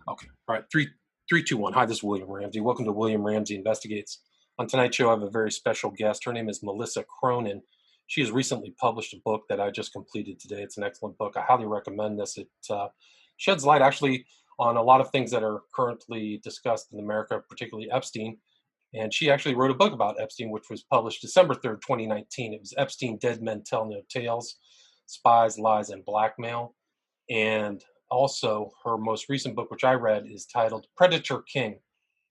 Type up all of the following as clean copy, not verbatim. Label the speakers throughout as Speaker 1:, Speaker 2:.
Speaker 1: Okay. All right. Three, two, one. Hi, this is William Ramsey. Welcome to William Ramsey Investigates. On tonight's show, I have a very special guest. Her name is Melissa Cronin. She has recently published a book that I just completed today. It's an excellent book. I highly recommend this. It sheds light actually on a lot of things that are currently discussed in America, particularly Epstein. And she actually wrote a book about Epstein, which was published December 3rd, 2019. It was Epstein, Dead Men Tell No Tales, Spies, Lies, and Blackmail. And also, her most recent book, which I read, is titled Predator King,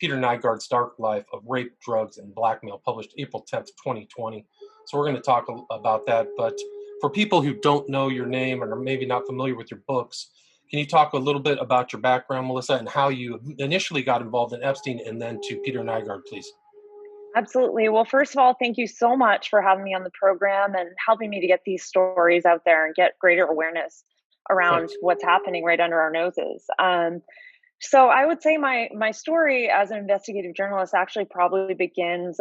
Speaker 1: Peter Nygard's Dark Life of Rape, Drugs, and Blackmail, published April 10th, 2020. So we're going to talk about that. But for people who don't know your name and are maybe not familiar with your books, can you talk a little bit about your background, Melissa, and how you initially got involved in Epstein and then to Peter Nygard, please?
Speaker 2: Absolutely. Well, first of all, thank you so much for having me on the program and helping me to get these stories out there and get greater awareness around
Speaker 1: Thanks.
Speaker 2: what's happening right under our noses. So I would say my story as an investigative journalist actually probably begins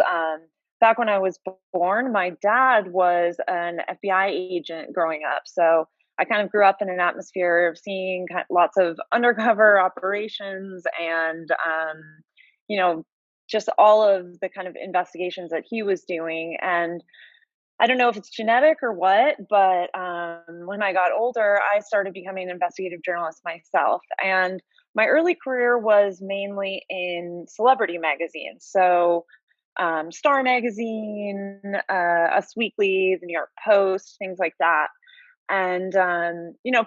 Speaker 2: back when I was born. My dad was an FBI agent growing up, so I kind of grew up in an atmosphere of seeing lots of undercover operations and you know just all of the kind of investigations that he was doing. And I don't know if it's genetic or what, but when I got older, I started becoming an investigative journalist myself. And my early career was mainly in celebrity magazines. So, Star Magazine, Us Weekly, the New York Post, things like that. And,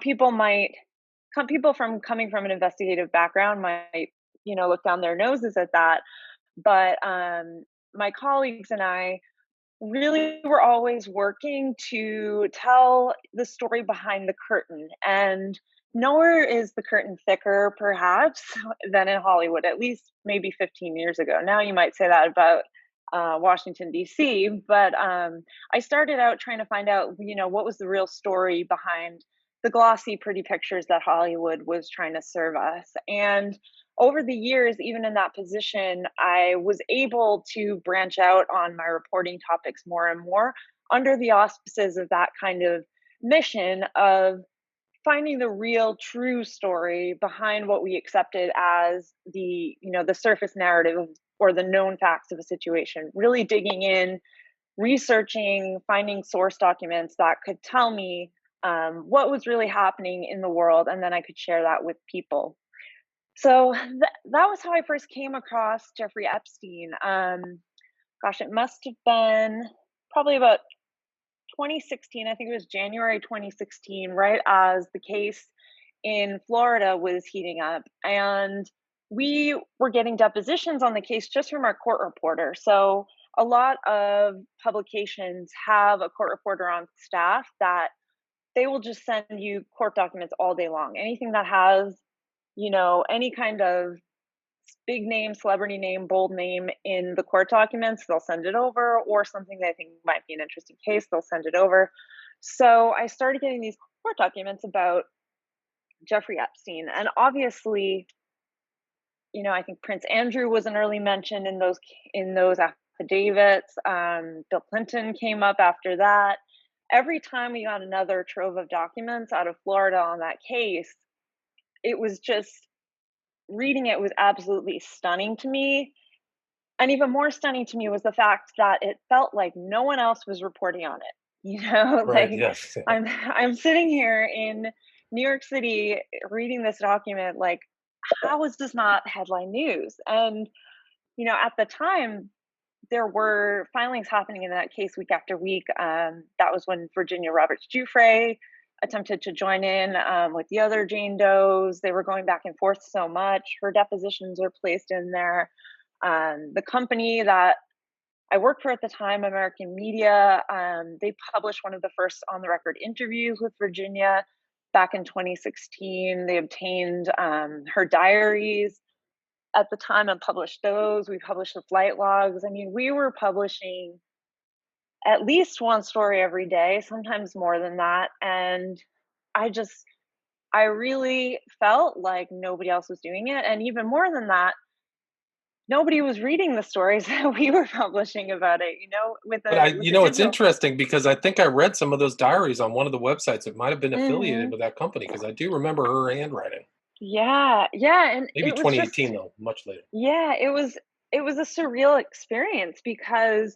Speaker 2: people from coming from an investigative background might, look down their noses at that. But my colleagues and I, really we're always working to tell the story behind the curtain, and nowhere is the curtain thicker perhaps than in Hollywood, at least maybe 15 years ago. Now you might say that about Washington DC, but I started out trying to find out what was the real story behind the glossy pretty pictures that Hollywood was trying to serve us. And over the years, even in that position, I was able to branch out on my reporting topics more and more under the auspices of that kind of mission of finding the real true story behind what we accepted as the surface narrative or the known facts of a situation, really digging in, researching, finding source documents that could tell me what was really happening in the world, and then I could share that with people. So that was how I first came across Jeffrey Epstein. Gosh, it must have been probably about 2016. I think it was January 2016, right as the case in Florida was heating up. And we were getting depositions on the case just from our court reporter. So a lot of publications have a court reporter on staff that they will just send you court documents all day long. Anything that has any kind of big name, celebrity name, bold name in the court documents, they'll send it over, or something they think might be an interesting case, they'll send it over. So I started getting these court documents about Jeffrey Epstein. And obviously, I think Prince Andrew was an early mention in those affidavits. Bill Clinton came up after that. Every time we got another trove of documents out of Florida on that case, it was just reading it was absolutely stunning to me. And even more stunning to me was the fact that it felt like no one else was reporting on it.
Speaker 1: Right.
Speaker 2: Like
Speaker 1: Yes.
Speaker 2: I'm sitting here in New York City reading this document, like, how is this not headline news? And at the time there were filings happening in that case week after week. That was when Virginia Roberts Giuffre attempted to join in with the other Jane Does. They were going back and forth so much. Her depositions were placed in there. The company that I worked for at the time, American Media, they published one of the first on the record interviews with Virginia back in 2016. They obtained her diaries at the time and published those. We published the flight logs. I mean, we were publishing at least one story every day, sometimes more than that. And I really felt like nobody else was doing it. And even more than that, nobody was reading the stories that we were publishing about it, with
Speaker 1: But
Speaker 2: the with the
Speaker 1: it's
Speaker 2: digital.
Speaker 1: interesting because I think I read some of those diaries on one of the websites. It might have been affiliated
Speaker 2: Hmm.
Speaker 1: with that company because I do remember her handwriting.
Speaker 2: Yeah, and
Speaker 1: Maybe
Speaker 2: it was just
Speaker 1: 2018 though, much later.
Speaker 2: yeah, it was a surreal experience because,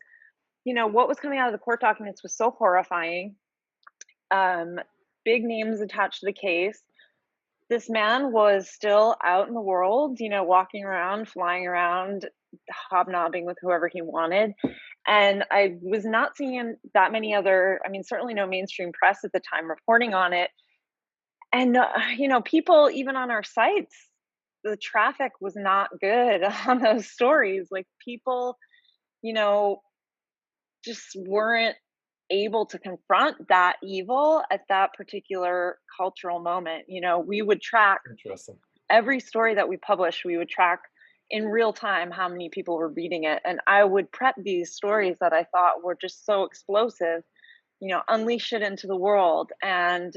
Speaker 2: what was coming out of the court documents was so horrifying. Um, Big names attached to the case. This man was still out in the world, walking around, flying around, hobnobbing with whoever he wanted. And I was not seeing that many other, I mean, certainly no mainstream press at the time reporting on it. And, people, even on our sites, the traffic was not good on those stories. Like, people, you know, just weren't able to confront that evil at that particular cultural moment. We would track
Speaker 1: Interesting.
Speaker 2: every story that we published, we would track in real time how many people were reading it. And I would prep these stories that I thought were just so explosive, unleash it into the world. And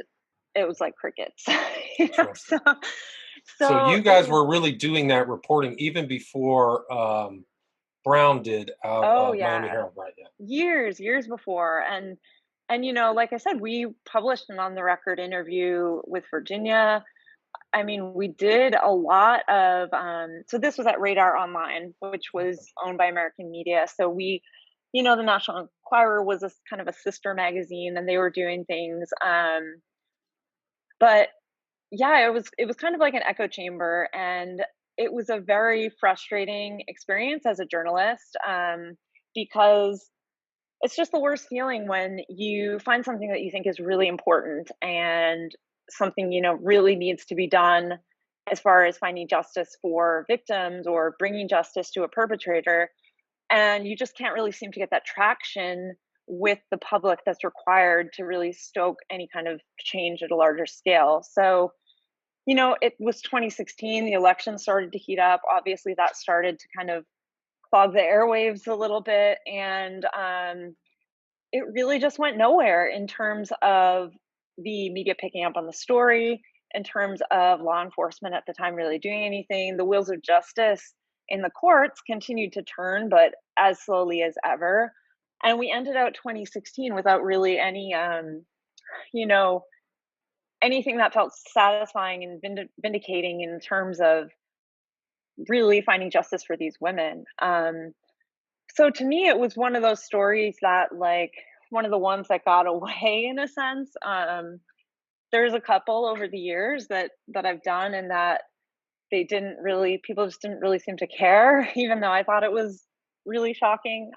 Speaker 2: it was like crickets.
Speaker 1: Interesting.
Speaker 2: So,
Speaker 1: So
Speaker 2: so
Speaker 1: you
Speaker 2: it
Speaker 1: guys
Speaker 2: was,
Speaker 1: were really doing that reporting even before Brown did out
Speaker 2: oh
Speaker 1: of Miami
Speaker 2: yeah,
Speaker 1: Herald, right? Yeah.
Speaker 2: years before. And, like I said, we published an on the record interview with Virginia. I mean, we did a lot of, so this was at Radar Online, which was owned by American Media. So the National Enquirer was a kind of a sister magazine, and they were doing things. But yeah, it was kind of like an echo chamber, and it was a very frustrating experience as a journalist, because it's just the worst feeling when you find something that you think is really important and something, really needs to be done as far as finding justice for victims or bringing justice to a perpetrator. And you just can't really seem to get that traction with the public that's required to really stoke any kind of change at a larger scale. So, it was 2016, the election started to heat up. Obviously, that started to kind of clog the airwaves a little bit. And it really just went nowhere in terms of the media picking up on the story, in terms of law enforcement at the time really doing anything. The wheels of justice in the courts continued to turn, but as slowly as ever. And we ended out 2016 without really any, you know, anything that felt satisfying and vindicating in terms of really finding justice for these women. So to me, it was one of those stories that, like, one of the ones that got away in a sense. There's a couple over the years that I've done, and that people just didn't really seem to care, even though I thought it was really shocking.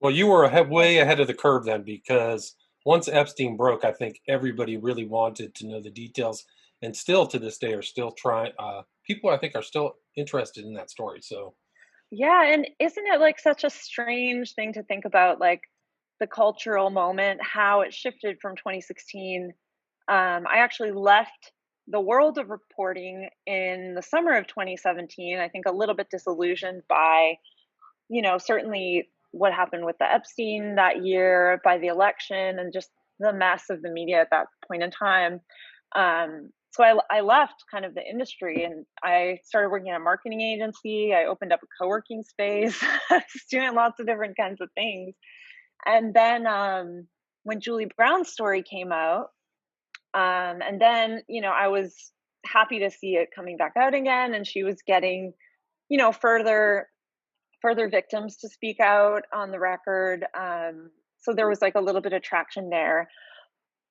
Speaker 1: Well, you were
Speaker 2: Yeah,
Speaker 1: way ahead of the curve then, because once Epstein broke, I think everybody really wanted to know the details, and still to this day are still trying. People, I think, are still interested in that story. So
Speaker 2: yeah, and isn't it like such a strange thing to think about, like the cultural moment, how it shifted from 2016. I actually left the world of reporting in the summer of 2017. I think a little bit disillusioned by, certainly what happened with the Epstein that year, by the election, and just the mess of the media at that point in time. So I left kind of the industry, and I started working at a marketing agency. I opened up a co-working space, just doing lots of different kinds of things. And then when Julie Brown's story came out, and then, I was happy to see it coming back out again, and she was getting, further victims to speak out on the record. So there was like a little bit of traction there.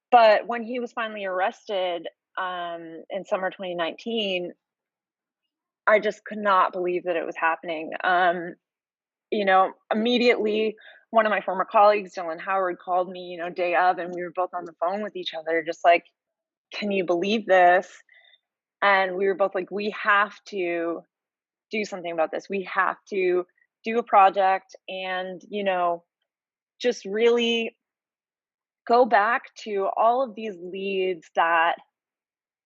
Speaker 2: But when he was finally arrested in summer 2019, I just could not believe that it was happening. Immediately, one of my former colleagues, Dylan Howard, called me, day of, and we were both on the phone with each other, just like, can you believe this? And we were both like, we have to do something about this. We have to do a project and, just really go back to all of these leads that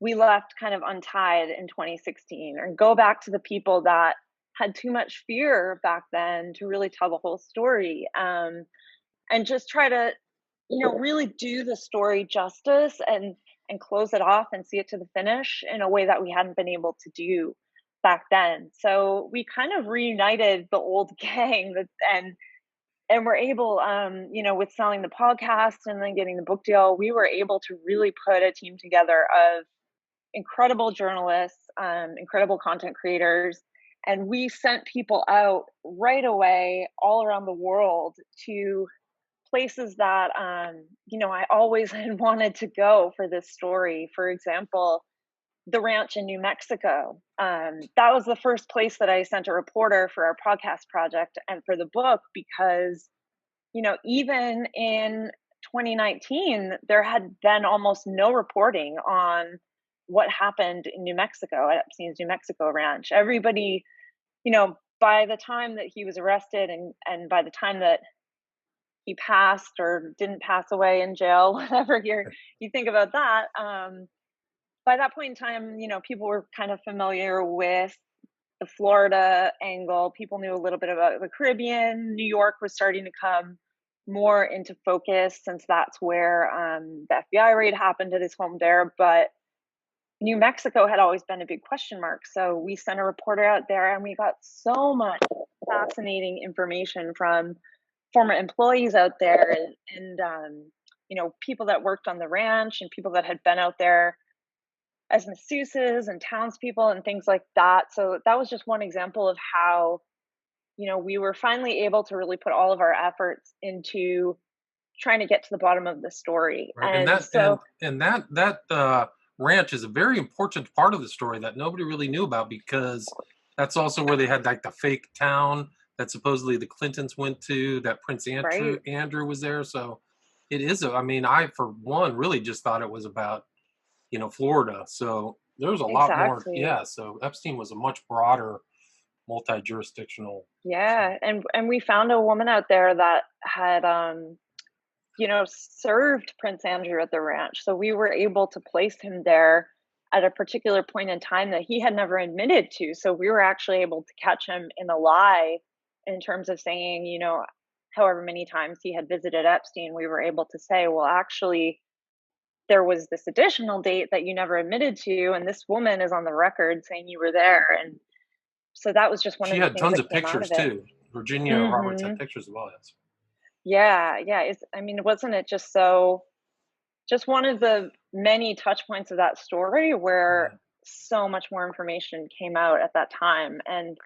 Speaker 2: we left kind of untied in 2016, or go back to the people that had too much fear back then to really tell the whole story, and just try to, really do the story justice, and close it off and see it to the finish in a way that we hadn't been able to do back then. So we kind of reunited the old gang, and we're able, with selling the podcast and then getting the book deal, we were able to really put a team together of incredible journalists, incredible content creators, and we sent people out right away all around the world to places that I always had wanted to go for this story. For example, the ranch in New Mexico. That was the first place that I sent a reporter for our podcast project and for the book because, even in 2019, there had been almost no reporting on what happened in New Mexico at Epstein's New Mexico ranch. Everybody, by the time that he was arrested and by the time that he passed or didn't pass away in jail, whatever you think about that, by that point in time, people were kind of familiar with the Florida angle. People knew a little bit about the Caribbean. New York was starting to come more into focus since that's where the FBI raid happened at his home there. But New Mexico had always been a big question mark. So we sent a reporter out there and we got so much fascinating information from former employees out there and people that worked on the ranch and people that had been out there as masseuses and townspeople and things like that. So that was just one example of how, we were finally able to really put all of our efforts into trying to get to the bottom of the story.
Speaker 1: Right. And
Speaker 2: And
Speaker 1: that
Speaker 2: so,
Speaker 1: ranch is a very important part of the story that nobody really knew about, because that's also where they had like the fake town that supposedly the Clintons went to, that Prince
Speaker 2: right,
Speaker 1: Andrew was there. So it is I mean, I for one really just thought it was about, Florida. So there was a lot more.
Speaker 2: exactly.
Speaker 1: Yeah. So Epstein was a much broader, multi-jurisdictional.
Speaker 2: Yeah. And we found a woman out there that had, served Prince Andrew at the ranch. So we were able to place him there at a particular point in time that he had never admitted to. So we were actually able to catch him in a lie in terms of saying, however many times he had visited Epstein, we were able to say, well, actually, there was this additional date that you never admitted to, and this woman is on the record saying you were there. And so that was just one
Speaker 1: She
Speaker 2: of the
Speaker 1: had
Speaker 2: things
Speaker 1: tons
Speaker 2: that
Speaker 1: of
Speaker 2: came out
Speaker 1: pictures
Speaker 2: of it.
Speaker 1: too. Virginia Roberts had
Speaker 2: Hmm.
Speaker 1: pictures as well. Yes.
Speaker 2: Yeah, yeah. Wasn't it just one of the many touch points of that story where
Speaker 1: Yeah.
Speaker 2: so much more information came out at that time. And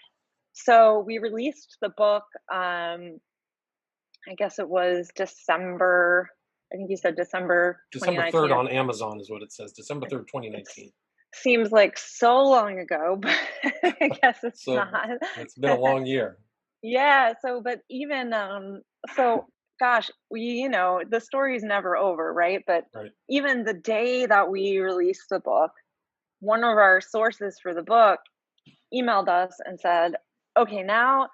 Speaker 2: so we released the book, I guess it was December, I think you said December
Speaker 1: December 3rd
Speaker 2: 2019.
Speaker 1: on Amazon is what it says. December 3rd,
Speaker 2: It
Speaker 1: 2019.
Speaker 2: seems like so long ago, but I guess it's
Speaker 1: So
Speaker 2: not.
Speaker 1: it's been a long year.
Speaker 2: Yeah, so but even so gosh, the story's never over, right? But
Speaker 1: Right.
Speaker 2: even the day that we released the book, one of our sources for the book emailed us and said, "Okay, now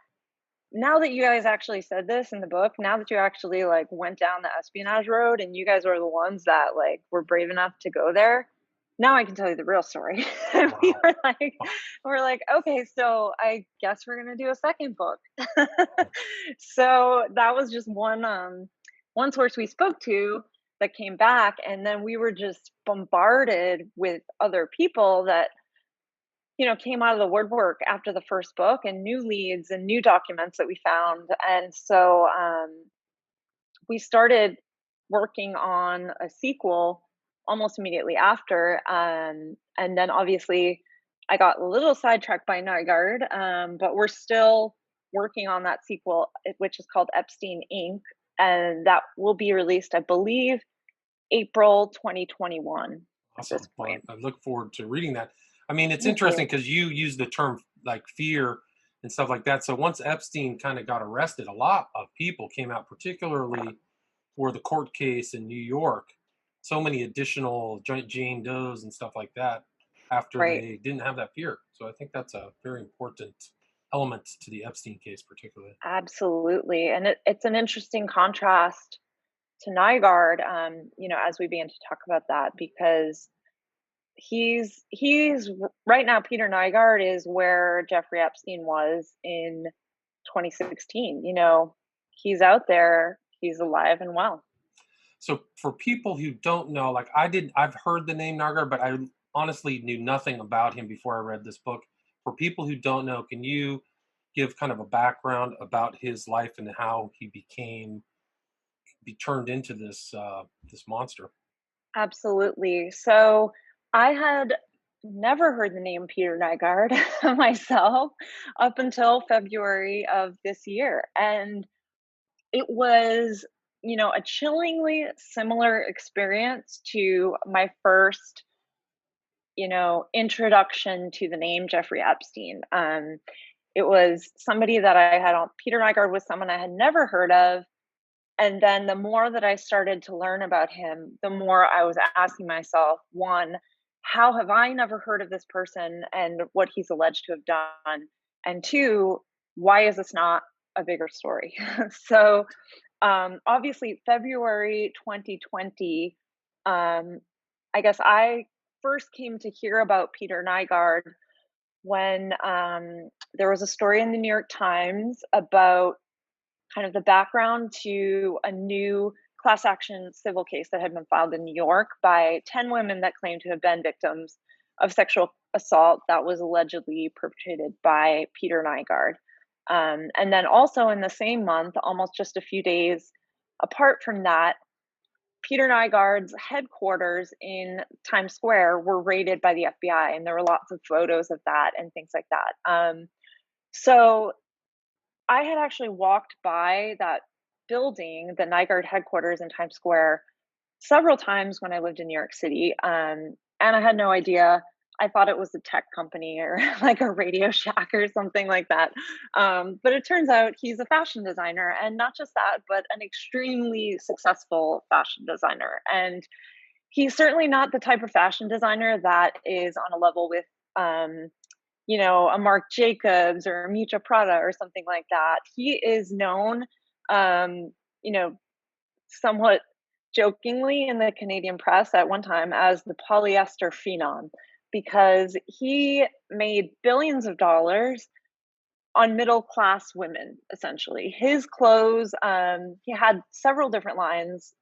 Speaker 2: that you guys actually said this in the book, now that you actually like went down the espionage road and you guys are the ones that like were brave enough to go there, now I can tell you the real story." And
Speaker 1: Wow.
Speaker 2: we're like, okay, so I guess we're gonna do a second book. So that was just one source we spoke to that came back, and then we were just bombarded with other people that came out of the woodwork after the first book and new leads and new documents that we found. And so we started working on a sequel almost immediately after. And then obviously I got a little sidetracked by Nygard, but we're still working on that sequel, which is called Epstein Inc. And that will be released, I believe, April 2021 at this
Speaker 1: Awesome. Well,
Speaker 2: point.
Speaker 1: I look forward to reading that. I mean, it's
Speaker 2: Me
Speaker 1: interesting
Speaker 2: too.
Speaker 1: because you use the term like fear and stuff like that. So once Epstein kind of got arrested, a lot of people came out, particularly for the court case in New York. So many additional Jane Does and stuff like that after
Speaker 2: Right.
Speaker 1: they didn't have that fear. So I think that's a very important element to the Epstein case, particularly.
Speaker 2: Absolutely. And it's an interesting contrast to Nygard, as we begin to talk about that, because right now, Peter Nygard is where Jeffrey Epstein was in 2016. He's out there, he's alive and well.
Speaker 1: So for people who don't know, like I've heard the name Nagar, but I honestly knew nothing about him before I read this book. For people who don't know, can you give kind of a background about his life and how he be turned into this monster?
Speaker 2: Absolutely. So I had never heard the name Peter Nygard myself up until February of this year. And it was, a chillingly similar experience to my first, introduction to the name Jeffrey Epstein. It was somebody that Peter Nygard was someone I had never heard of. And then the more that I started to learn about him, the more I was asking myself, one, how have I never heard of this person and what he's alleged to have done? And two, why is this not a bigger story? So, obviously, February 2020, um, I guess I first came to hear about Peter Nygard when there was a story in the New York Times about kind of the background to a new class action civil case that had been filed in New York by 10 women that claimed to have been victims of sexual assault that was allegedly perpetrated by Peter Nygard. And then also in the same month, almost just a few days apart from that, Peter Nygard's headquarters in Times Square were raided by the FBI, and there were lots of photos of that and things like that. So I had actually walked by that building, the Nygard headquarters in Times Square, several times when I lived in New York City, and I had no idea. I thought it was a tech company or like a Radio Shack or something like that. But it turns out he's a fashion designer, and not just that, but an extremely successful fashion designer. And he's certainly not the type of fashion designer that is on a level with a Marc Jacobs or a Miuccia Prada or something like that. He is known, um, you know, somewhat jokingly in the Canadian press at one time as the polyester phenom because he made billions of dollars on middle class women, essentially. His clothes, he had several different lines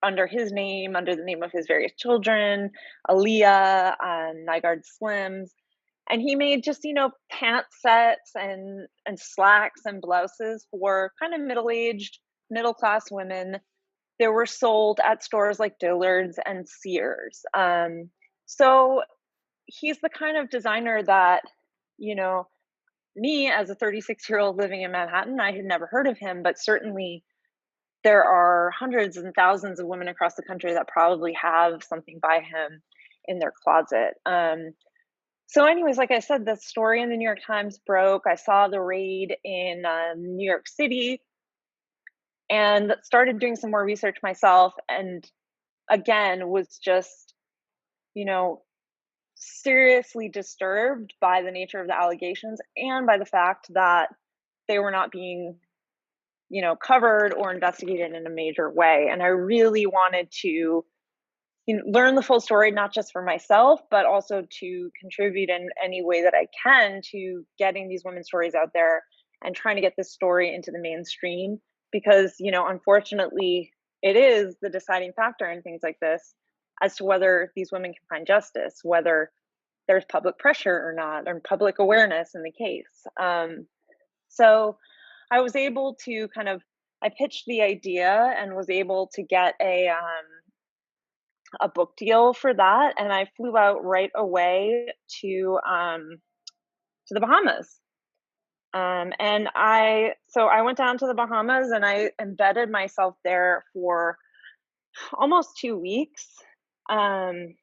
Speaker 2: under his name, under the name of his various children, Aaliyah, Nygard Slims, and he made just pant sets and slacks and blouses for kind of middle-aged middle class women. They were sold at stores like Dillard's and Sears. So he's the kind of designer that you know me as a 36-year-old living in Manhattan, I had never heard of him, but certainly there are hundreds and thousands of women across the country that probably have something by him in their closet. So, anyways, like I said, the story in the New York Times broke. I saw the raid in New York City and started doing some more research myself. And again, was just, you know, seriously disturbed by the nature of the allegations and by the fact that they were not being, covered or investigated in a major way. And I really wanted to learn the full story, not just for myself, but also to contribute in any way that I can to getting these women's stories out there and trying to get this story into the mainstream. Because, unfortunately, it is the deciding factor in things like this as to whether these women can find justice, whether there's public pressure or not, or public awareness in the case. So I was able to I pitched the idea and was able to get a book deal for that, and I flew out right away to the Bahamas. And I went down to the Bahamas and I embedded myself there for almost 2 weeks. Um,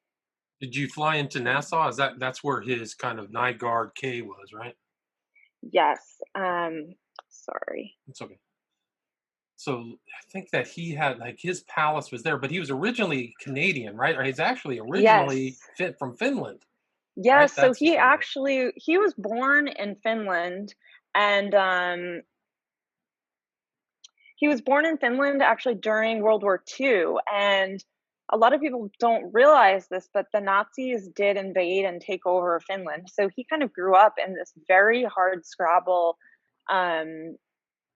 Speaker 1: Did you fly into Nassau? That's where his kind of Nygard K was, right?
Speaker 2: yes. Sorry.
Speaker 1: It's okay. So I think that he had like his palace was there, but he was originally Canadian, right? Or he's actually originally
Speaker 2: Yes.
Speaker 1: fit from Finland, right?
Speaker 2: Yes. So
Speaker 1: That's the story.
Speaker 2: he was born in Finland, and he was born in Finland actually during World War II. And a lot of people don't realize this, but the Nazis did invade and take over Finland. So he kind of grew up in this very hard scrabble, um,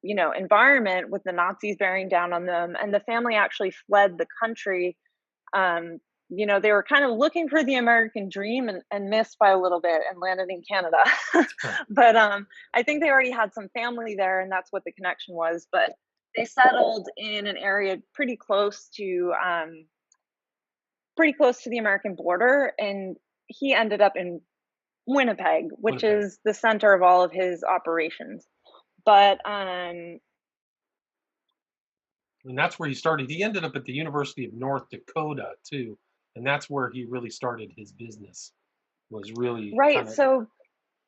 Speaker 2: environment with the Nazis bearing down on them. And the family actually fled the country. Um, they were kind of looking for the American dream and missed by a little bit and landed in Canada. But I think they already had some family there, and that's what the connection was. But they settled in an area pretty close to the American border, and he ended up in Winnipeg, which
Speaker 1: Winnipeg.
Speaker 2: is the center of all of his operations. But
Speaker 1: And that's where he started. He ended up at the University of North Dakota too, and that's where he really started his business. Was really kind
Speaker 2: right,
Speaker 1: of
Speaker 2: so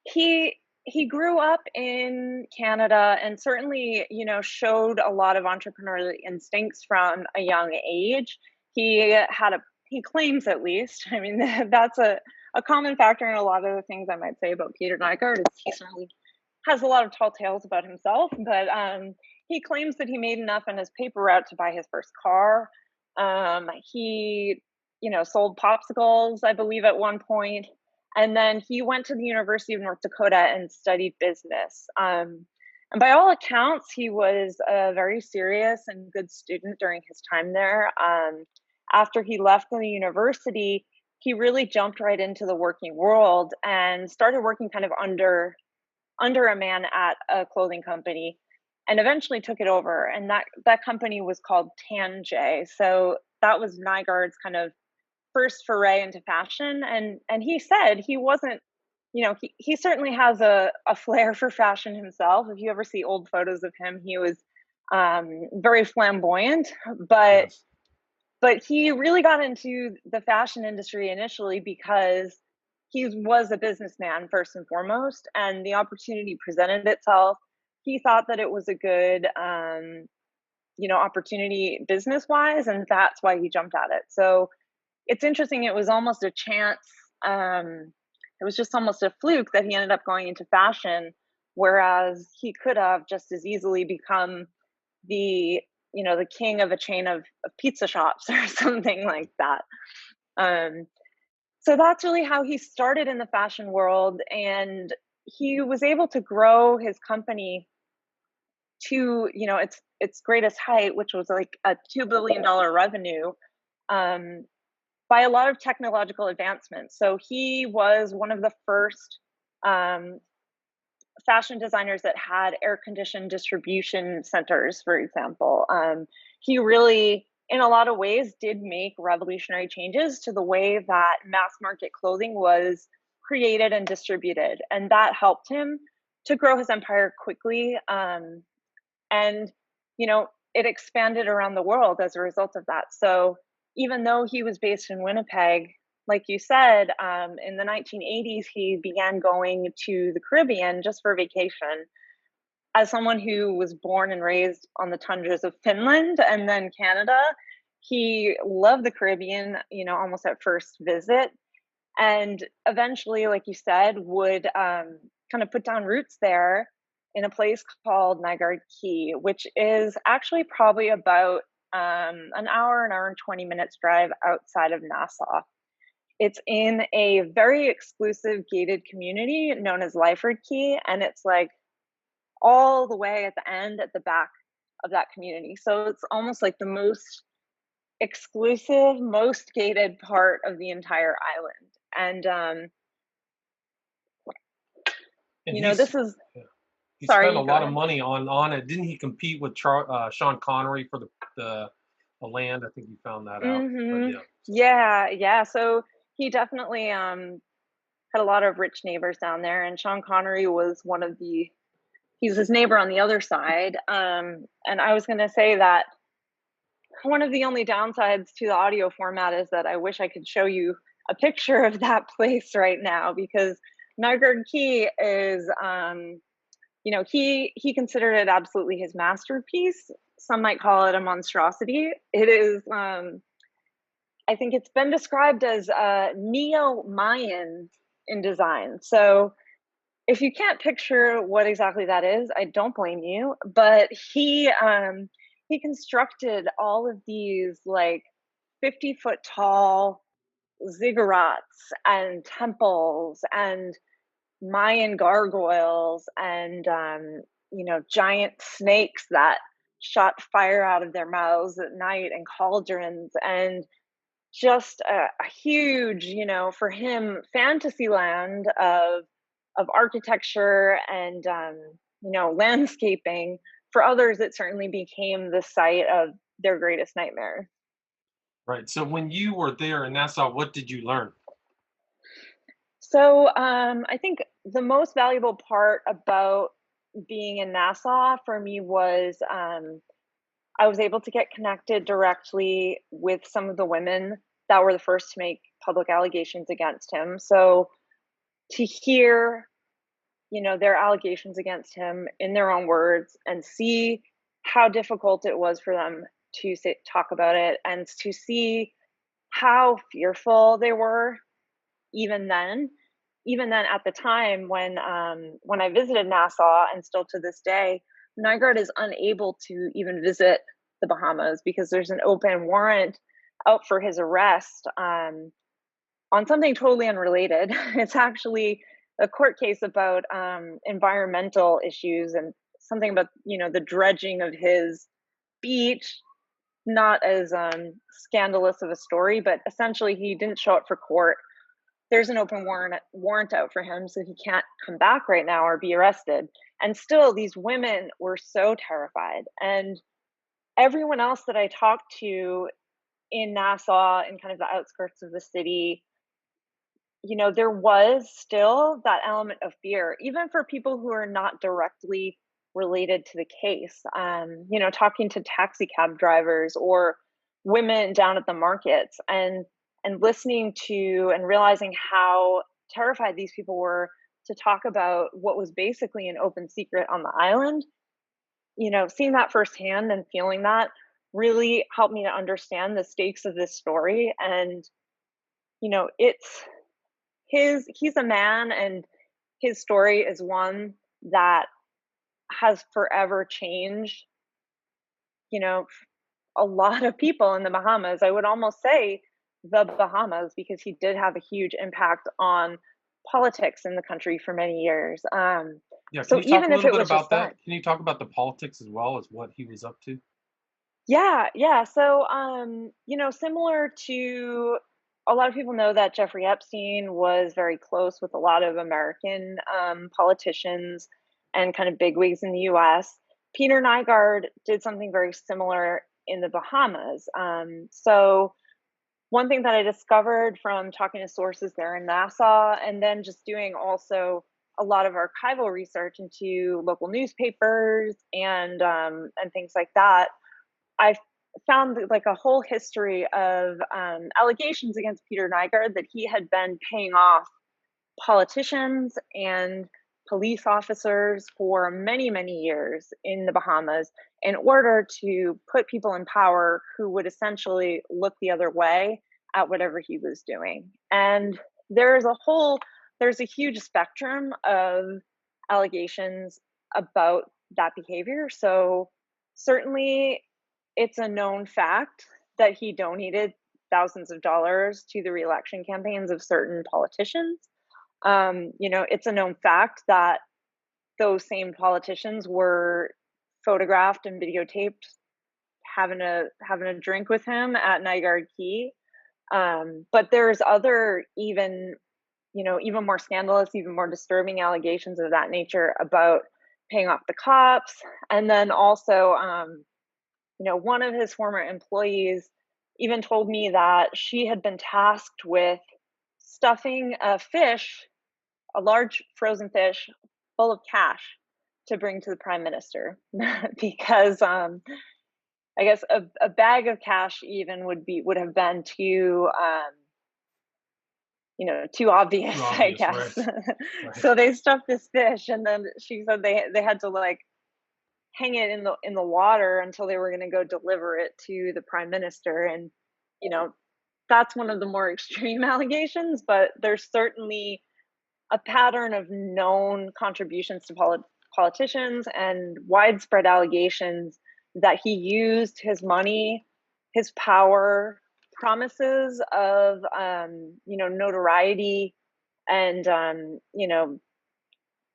Speaker 2: he he grew up in Canada and certainly, showed a lot of entrepreneurial instincts from a young age. He claims, at least, I mean, that's a common factor in a lot of the things I might say about Peter Nygard is he certainly has a lot of tall tales about himself, but he claims that he made enough in his paper route to buy his first car. He, sold popsicles, I believe, at one point, and then he went to the University of North Dakota and studied business. And by all accounts, he was a very serious and good student during his time there. After he left the university, he really jumped right into the working world and started working kind of under a man at a clothing company and eventually took it over. And that company was called Tanjay. So that was Nygard's kind of first foray into fashion. And he said he wasn't, he certainly has a flair for fashion himself. If you ever see old photos of him, he was very flamboyant, but
Speaker 1: yes.
Speaker 2: but he really got into the fashion industry initially because he was a businessman first and foremost, and the opportunity presented itself. He thought that it was a good, opportunity business wise, and that's why he jumped at it. So it's interesting. It was almost a chance. It was just almost a fluke that he ended up going into fashion, whereas he could have just as easily become the the king of a chain of pizza shops or something like that. Um, so that's really how he started in the fashion world, and he was able to grow his company to its greatest height, which was like a $2 billion revenue, um, by a lot of technological advancements. So he was one of the first um, fashion designers that had air conditioned distribution centers, for example. He really, in a lot of ways, did make revolutionary changes to the way that mass market clothing was created and distributed. And that helped him to grow his empire quickly. And, it expanded around the world as a result of that. So even though he was based in Winnipeg, like you said, in the 1980s, he began going to the Caribbean just for vacation. As someone who was born and raised on the tundras of Finland and then Canada, he loved the Caribbean, almost at first visit. And eventually, like you said, would kind of put down roots there in a place called Nygard Key, which is actually probably about an hour and 20 minutes drive outside of Nassau. It's in a very exclusive gated community known as Lyford Key, and it's like all the way at the end at the back of that community. So it's almost like the most exclusive, most gated part of the entire island. And
Speaker 1: And
Speaker 2: this is
Speaker 1: yeah, he spent
Speaker 2: sorry,
Speaker 1: a
Speaker 2: you go
Speaker 1: lot of
Speaker 2: ahead.
Speaker 1: money on it. Didn't he compete with Sean Connery for the land? I think you found that out. But
Speaker 2: Mhm.
Speaker 1: yeah, so
Speaker 2: Yeah, yeah. So he definitely had a lot of rich neighbors down there, and Sean Connery was one of the he's his neighbor on the other side. And I was going to say that one of the only downsides to the audio format is that I wish I could show you a picture of that place right now, because Nygard Key is he considered it absolutely his masterpiece. Some might call it a monstrosity. It is I think it's been described as neo-Mayan in design. So if you can't picture what exactly that is, I don't blame you. But he constructed all of these like 50-foot tall ziggurats and temples and Mayan gargoyles and giant snakes that shot fire out of their mouths at night and cauldrons and just a huge, for him, fantasy land of architecture and landscaping. For others, it certainly became the site of their greatest nightmare.
Speaker 1: right. So when you were there in Nassau, what did you learn?
Speaker 2: So, I think the most valuable part about being in Nassau for me was I was able to get connected directly with some of the women that were the first to make public allegations against him. So to hear, their allegations against him in their own words and see how difficult it was for them to talk about it and to see how fearful they were even then at the time when I visited Nassau and still to this day, Nygard is unable to even visit the Bahamas because there's an open warrant out for his arrest on something totally unrelated. It's actually a court case about environmental issues and something about the dredging of his beach. Not as scandalous of a story, but essentially he didn't show up for court. There's an open warrant out for him, so he can't come back right now or be arrested. And still, these women were so terrified. And everyone else that I talked to in Nassau, in kind of the outskirts of the city, there was still that element of fear, even for people who are not directly related to the case. Talking to taxi cab drivers or women down at the markets and listening to and realizing how terrified these people were to talk about what was basically an open secret on the island. Seeing that firsthand and feeling that really helped me to understand the stakes of this story. And it's he's a man, and his story is one that has forever changed, you know, a lot of people in the Bahamas. I would almost say the Bahamas, because he did have a huge impact on politics in the country for many years.
Speaker 1: Yeah, can
Speaker 2: So
Speaker 1: you talk a
Speaker 2: even if
Speaker 1: little
Speaker 2: it
Speaker 1: bit
Speaker 2: was just
Speaker 1: about
Speaker 2: that,
Speaker 1: that? Can you talk about the politics as well as what he was up to?
Speaker 2: yeah, yeah. So, similar to a lot of people know that Jeffrey Epstein was very close with a lot of American politicians and kind of bigwigs in the US. Peter Nygard did something very similar in the Bahamas. So, one thing that I discovered from talking to sources there in Nassau, and then just doing also a lot of archival research into local newspapers and things like that, I found like a whole history of allegations against Peter Nygard that he had been paying off politicians and police officers for many, many years in the Bahamas in order to put people in power who would essentially look the other way at whatever he was doing. And there's a whole, there's a huge spectrum of allegations about that behavior. So certainly it's a known fact that he donated thousands of dollars to the reelection campaigns of certain politicians. It's a known fact that those same politicians were photographed and videotaped having a drink with him at Nygard Key. But there's other even more scandalous, even more disturbing allegations of that nature about paying off the cops, and then also one of his former employees even told me that she had been tasked with stuffing a large frozen fish full of cash to bring to the prime minister because I guess a bag of cash even would have been too obvious,
Speaker 1: Too
Speaker 2: I
Speaker 1: obvious, right?
Speaker 2: guess.
Speaker 1: Right.
Speaker 2: So they stuffed this fish, and then she said they had to like hang it in the water until they were going to go deliver it to the prime minister. And you know that's one of the more extreme allegations, but there's certainly a pattern of known contributions to politicians and widespread allegations that he used his money, his power, promises of notoriety and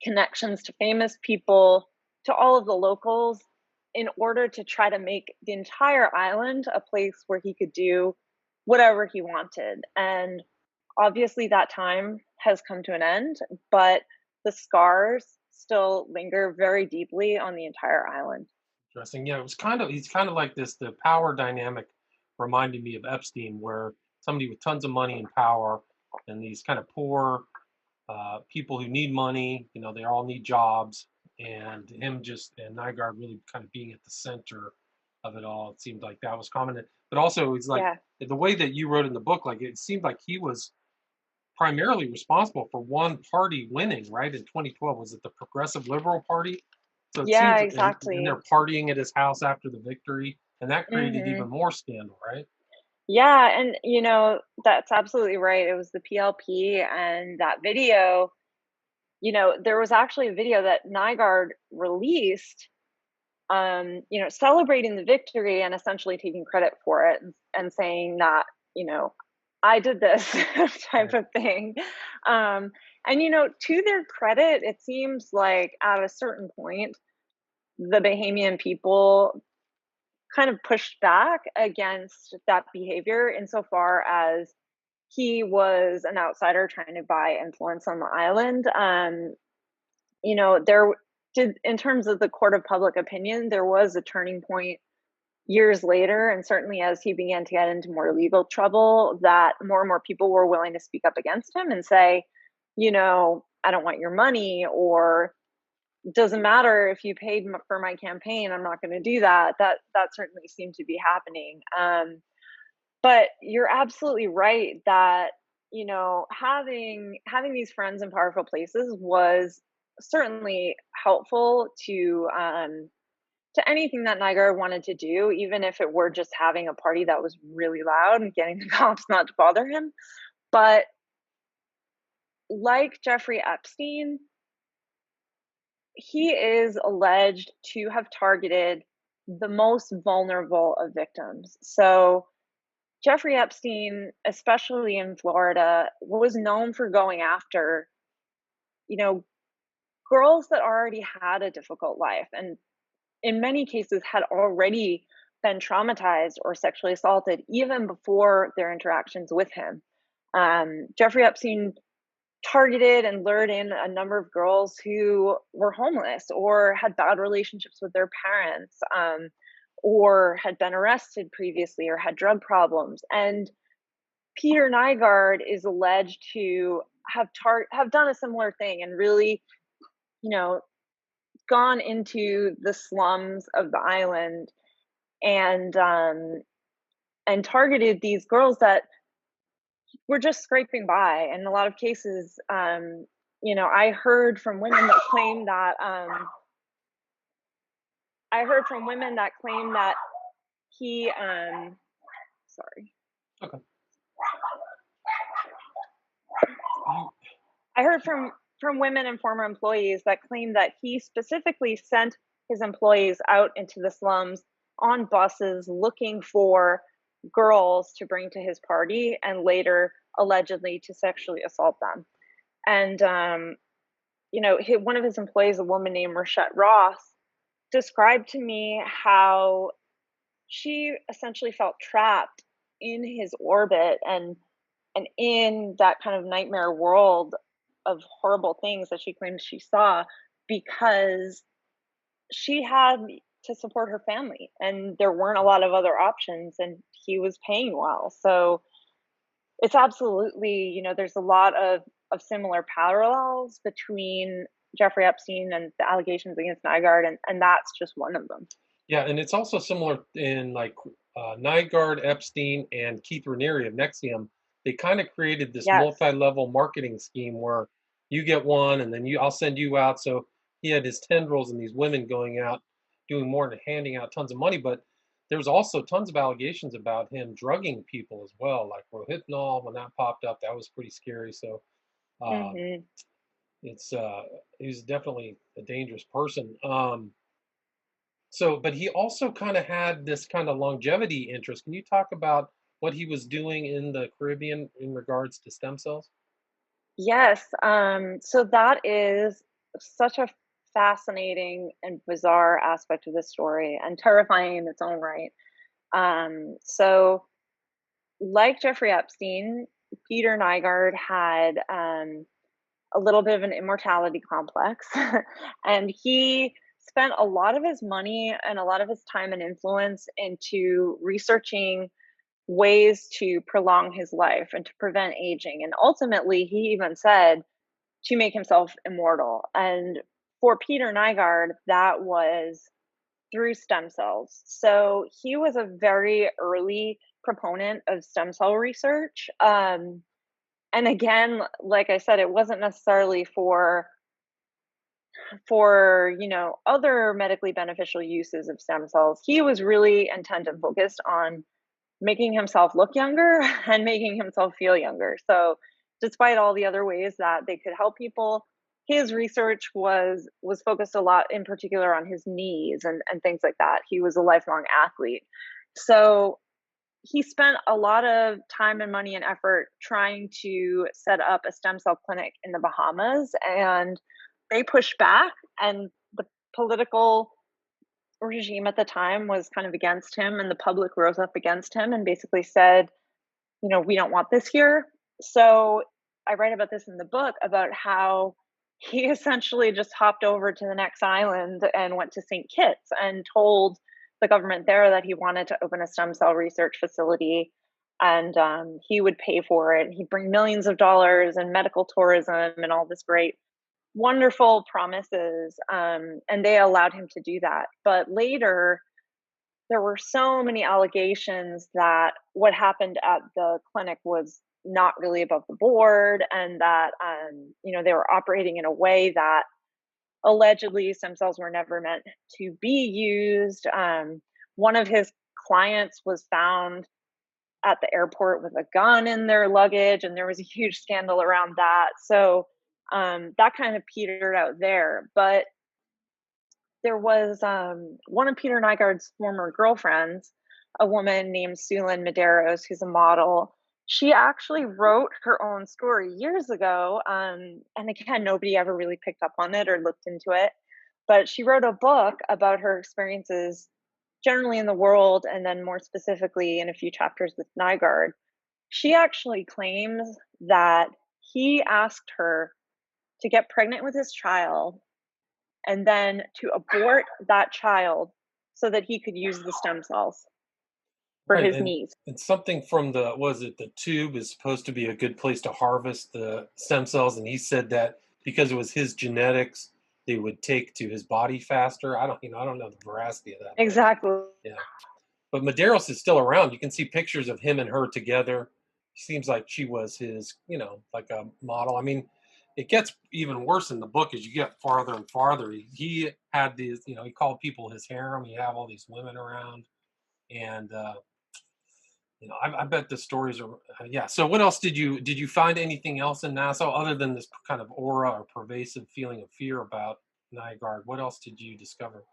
Speaker 2: connections to famous people, to all of the locals, in order to try to make the entire island a place where he could do whatever he wanted. And obviously, that time has come to an end, but the scars still linger very deeply on the entire island.
Speaker 1: Interesting. Yeah, he's kind of like this. The power dynamic reminded me of Epstein, where somebody with tons of money and power, and these kind of poor people who need money. They all need jobs, and him just and Nygard really kind of being at the center of it all. It seemed like that was common, but also it's like
Speaker 2: Yeah.
Speaker 1: the way that you wrote in the book. Like it seemed like he was primarily responsible for one party winning, right? In 2012, was it the Progressive Liberal Party? So it
Speaker 2: Yeah,
Speaker 1: seems, and
Speaker 2: exactly.
Speaker 1: they're partying at his house after the victory, and that created
Speaker 2: Mhm.
Speaker 1: even more scandal, right?
Speaker 2: Yeah, and that's absolutely right. It was the PLP and that video, there was actually a video that Nygard released, celebrating the victory and essentially taking credit for it and saying that, you know, I did this type
Speaker 1: Right.
Speaker 2: of thing. And to their credit, it seems like at a certain point, the Bahamian people kind of pushed back against that behavior insofar as he was an outsider trying to buy influence on the island. There did, in terms of the court of public opinion, there was a turning point years later, and certainly as he began to get into more legal trouble, that more and more people were willing to speak up against him and say, I don't want your money, or doesn't matter if you paid for my campaign, I'm not going to do that. That certainly seemed to be happening. But you're absolutely right that having these friends in powerful places was certainly helpful to anything that Niger wanted to do, even if it were just having a party that was really loud and getting the cops not to bother him. But like Jeffrey Epstein, he is alleged to have targeted the most vulnerable of victims. So Jeffrey Epstein, especially in Florida, was known for going after, you know, girls that already had a difficult life and in many cases had already been traumatized or sexually assaulted even before their interactions with him. Jeffrey Epstein targeted and lured in a number of girls who were homeless or had bad relationships with their parents, or had been arrested previously or had drug problems. And Peter Nygard is alleged to have done a similar thing and really, you know, gone into the slums of the island and targeted these girls that were just scraping by. In a lot of cases, I heard from women that claim that he sorry.
Speaker 1: Okay. You,
Speaker 2: I heard from women and former employees that claim that he specifically sent his employees out into the slums on buses looking for girls to bring to his party and later allegedly to sexually assault them. And one of his employees, a woman named Rashette Ross, described to me how she essentially felt trapped in his orbit and in that kind of nightmare world of horrible things that she claimed she saw because she had to support her family and there weren't a lot of other options and he was paying well. So it's absolutely, there's a lot of similar parallels between Jeffrey Epstein and the allegations against Nygard, and that's just one of them.
Speaker 1: yeah, and it's also similar in like Nygard, Epstein, and Keith Raniere of Nexium. They kind of created this
Speaker 2: Yes.
Speaker 1: multi-level marketing scheme where you get one, and then I'll send you out. So he had his tendrils and these women going out doing more than handing out tons of money. But there's also tons of allegations about him drugging people as well, like Rohypnol. When that popped up, that was pretty scary. So um,
Speaker 2: Hmm.
Speaker 1: it's he's definitely a dangerous person. So, but he also kind of had this kind of longevity interest. Can you talk about what he was doing in the Caribbean in regards to stem cells?
Speaker 2: Yes. So that is such a fascinating and bizarre aspect of this story and terrifying in its own right. So, like Jeffrey Epstein, Peter Nygard had a little bit of an immortality complex, and he spent a lot of his money and a lot of his time and influence into researching ways to prolong his life and to prevent aging. And ultimately, he even said, to make himself immortal. And for Peter Nygard, that was through stem cells. So he was a very early proponent of stem cell research. And again, like I said, it wasn't necessarily for other medically beneficial uses of stem cells. He was really intent and focused on making himself look younger and making himself feel younger. So despite all the other ways that they could help people, his research was focused a lot in particular on his knees and things like that. He was a lifelong athlete. So he spent a lot of time and money and effort trying to set up a stem cell clinic in the Bahamas, and they pushed back, and the political regime at the time was kind of against him, and the public rose up against him and basically said, we don't want this here. So I write about this in the book, about how he essentially just hopped over to the next island and went to St. Kitts and told the government there that he wanted to open a stem cell research facility, and he would pay for it. He'd bring millions of dollars and medical tourism and all this great, wonderful promises, and they allowed him to do that. But later, there were so many allegations that what happened at the clinic was not really above the board, and that they were operating in a way that allegedly stem cells were never meant to be used. One of his clients was found at the airport with a gun in their luggage, and there was a huge scandal around that. So that kind of petered out there. But there was one of Peter Nygard's former girlfriends, a woman named Sulin Medeiros, who's a model. She actually wrote her own story years ago. And again, nobody ever really picked up on it or looked into it. But she wrote a book about her experiences generally in the world, and then more specifically in a few chapters with Nygard. She actually claims that he asked her to get pregnant with his child and then to abort that child so that he could use the stem cells for
Speaker 1: Right,
Speaker 2: his
Speaker 1: and
Speaker 2: knees.
Speaker 1: something from the tube is supposed to be a good place to harvest the stem cells, and he said that because it was his genetics, they would take to his body faster. I don't know the veracity of that, but
Speaker 2: Exactly.
Speaker 1: yeah. But Medeiros is still around. You can see pictures of him and her together. Seems like she was his, like a model. I mean, it gets even worse in the book as you get farther and farther. He had these, he called people his harem. He had all these women around, and I bet the stories are, yeah. So what else did you find anything else in Nassau other than this kind of aura or pervasive feeling of fear about Nygard? What else did you discover?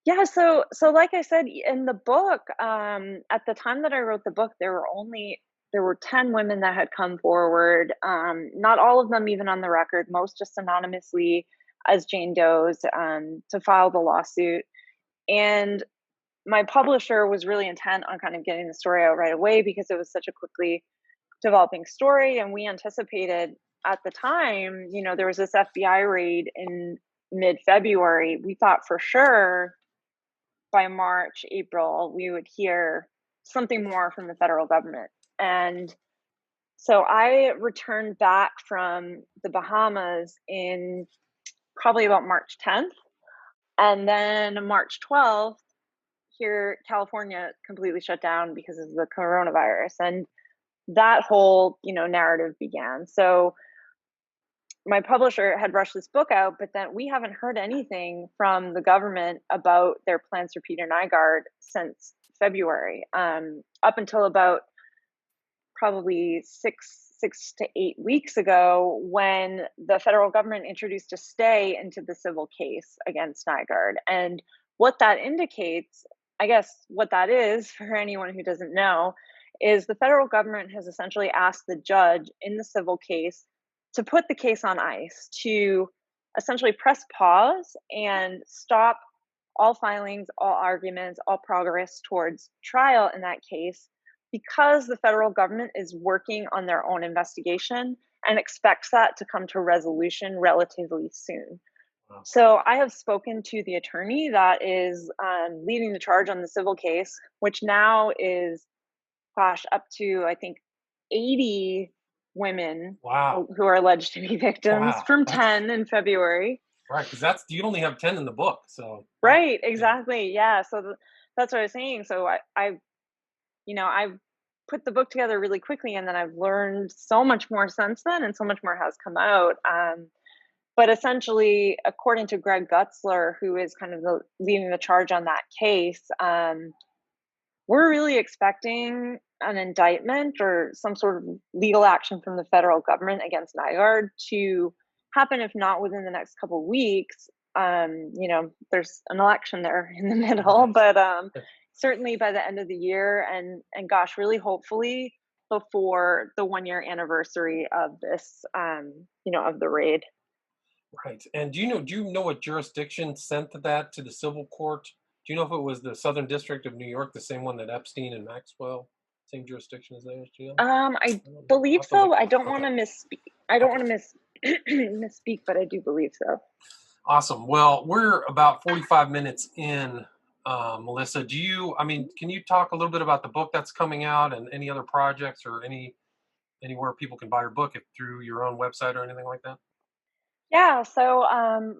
Speaker 2: Yeah, so like I said in the book, at the time that I wrote the book, there were 10 women that had come forward. Not all of them even on the record, most just anonymously as Jane Does, to file the lawsuit. And my publisher was really intent on kind of getting the story out right away because it was such a quickly developing story. And we anticipated at the time, there was this FBI raid in mid-February. We thought for sure by March, April, we would hear something more from the federal government. And so I returned back from the Bahamas in probably about March 10th. And then March 12th, here, California completely shut down because of the coronavirus. And that whole, narrative began. So my publisher had rushed this book out, but then we haven't heard anything from the government about their plans for Peter Nygard since February, up until about probably 6 to 8 weeks ago, when the federal government introduced a stay into the civil case against Nygard. And what that indicates, I guess what that is for anyone who doesn't know, is the federal government has essentially asked the judge in the civil case to put the case on ice, to essentially press pause and stop all filings, all arguments, all progress towards trial in that case, because the federal government is working on their own investigation and expects that to come to resolution relatively soon.
Speaker 1: Wow.
Speaker 2: So I have spoken to the attorney that is leading the charge on the civil case, which now is, up to, I think, 80 women
Speaker 1: Wow.
Speaker 2: who are alleged to be victims,
Speaker 1: Wow.
Speaker 2: from
Speaker 1: That's
Speaker 2: 10 in February.
Speaker 1: right. Because you only have 10 in the book. So, wow.
Speaker 2: Right,
Speaker 1: Yeah.
Speaker 2: exactly. Yeah. So that's what I was saying. So I've put the book together really quickly, and then I've learned so much more since then, and so much more has come out. But essentially, according to Greg Gutzler, who is kind of leading the charge on that case, we're really expecting an indictment or some sort of legal action from the federal government against Nygard to happen, if not within the next couple of weeks. There's an election there in the middle,
Speaker 1: Right.
Speaker 2: but certainly by the end of the year, and gosh, really hopefully before the 1 year anniversary of this, of the raid.
Speaker 1: Right. And do you know what jurisdiction sent that to the civil court? Do you know if it was the Southern District of New York, the same one that Epstein and Maxwell, same jurisdiction as theirs, do you know?
Speaker 2: I
Speaker 1: I don't know. I'll
Speaker 2: believe
Speaker 1: have to look
Speaker 2: so.
Speaker 1: it
Speaker 2: I
Speaker 1: up.
Speaker 2: don't want
Speaker 1: Okay.
Speaker 2: to misspeak. I don't
Speaker 1: Okay.
Speaker 2: want to misspeak, but I do believe so.
Speaker 1: Awesome. Well, we're about 45 minutes in, Melissa. Can you talk a little bit about the book that's coming out and any other projects or anywhere people can buy your book if through your own website or anything like that?
Speaker 2: Yeah, so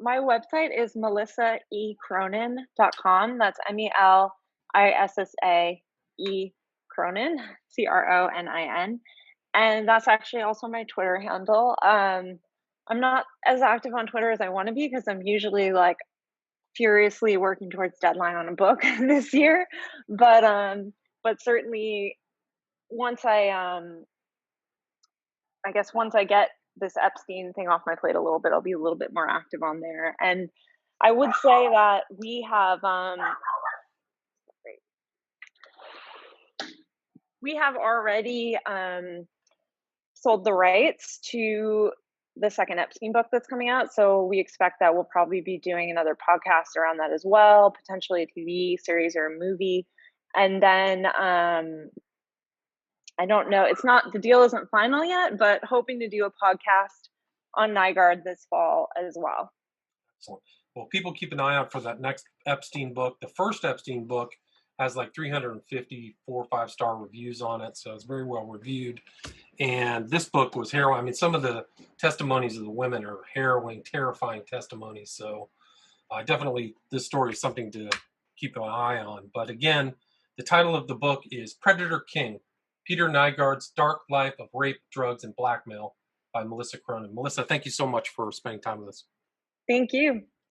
Speaker 2: my website is melissaecronin.com. That's Melissa Cronin, Cronin. And that's actually also my Twitter handle. I'm not as active on Twitter as I want to be because I'm usually like furiously working towards deadline on a book this year. But certainly once I guess once I get this Epstein thing off my plate a little bit, I'll be a little bit more active on there. And I would say that we have already sold the rights to the second Epstein book that's coming out. So we expect that we'll probably be doing another podcast around that as well, potentially a TV series or a movie. And then I don't know, the deal isn't final yet, but hoping to do a podcast on Nygard this fall as well.
Speaker 1: Excellent. Well, people keep an eye out for that next Epstein book. The first Epstein book has like 350 4 or 5 star reviews on it, so it's very well reviewed. And this book was harrowing. I mean, some of the testimonies of the women are harrowing, terrifying testimonies. So definitely this story is something to keep an eye on. But again, the title of the book is Predator King, Peter Nygard's Dark Life of Rape, Drugs, and Blackmail by Melissa Cronin. Melissa, thank you so much for spending time with us.
Speaker 2: Thank you.